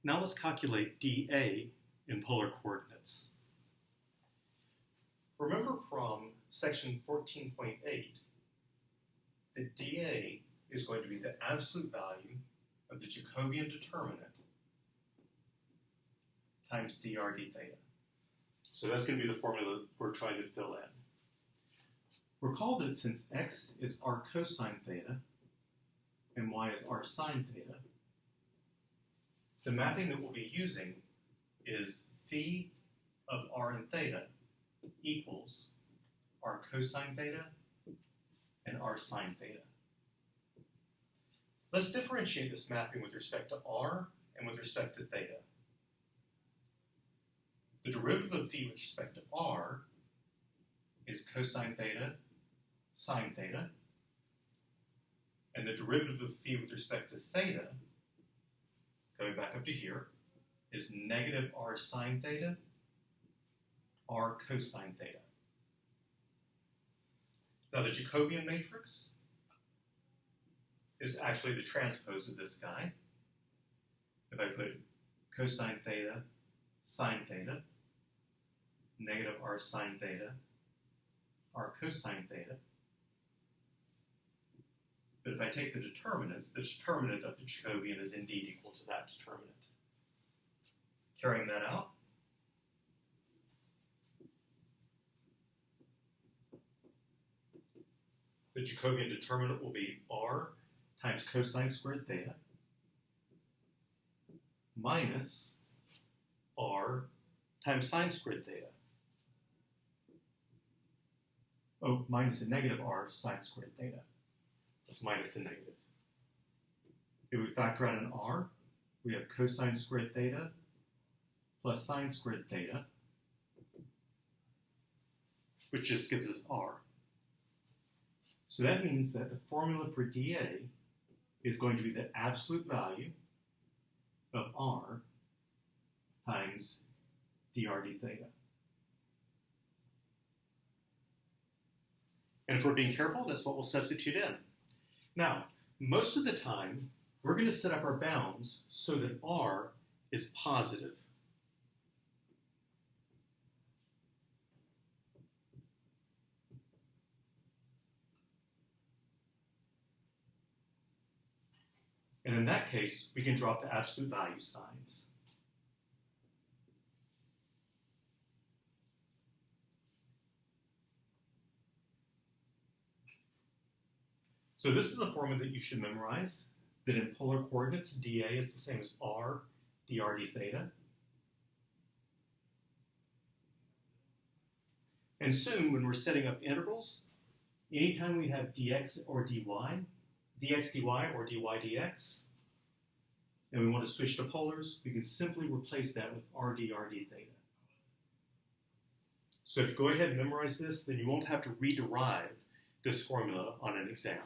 Now let's calculate dA in polar coordinates. Remember from section 14.8 that dA is going to be the absolute value of the Jacobian determinant times dr d theta. So that's going to be the formula we're trying to fill in. Recall that since x is r cosine theta and y is r sine theta, the mapping that we'll be using is phi of r and theta equals r cosine theta and r sine theta. Let's differentiate this mapping with respect to r and with respect to theta. The derivative of phi with respect to r is cosine theta sine theta, and the derivative of phi with respect to theta, going back up to here, is negative r sine theta, r cosine theta. Now the Jacobian matrix is actually the transpose of this guy. If I put cosine theta, sine theta, negative r sine theta, r cosine theta. But if I take the determinants, the determinant of the Jacobian is indeed equal to that determinant. Carrying that out, the Jacobian determinant will be r times cosine squared theta minus r times sine squared theta. Oh, minus a negative r sine squared theta. That's minus a negative. If we factor out an r, we have cosine squared theta plus sine squared theta, which just gives us r. So that means that the formula for dA is going to be the absolute value of r times dr d theta. And if we're being careful, that's what we'll substitute in. Now, most of the time, we're going to set up our bounds so that r is positive. And in that case, we can drop the absolute value signs. So this is a formula that you should memorize, that in polar coordinates, dA is the same as r dr d theta. And soon, when we're setting up integrals, anytime we have dx or dy, dx dy or dy dx, and we want to switch to polars, we can simply replace that with r dr d theta. So if you go ahead and memorize this, then you won't have to rederive this formula on an exam.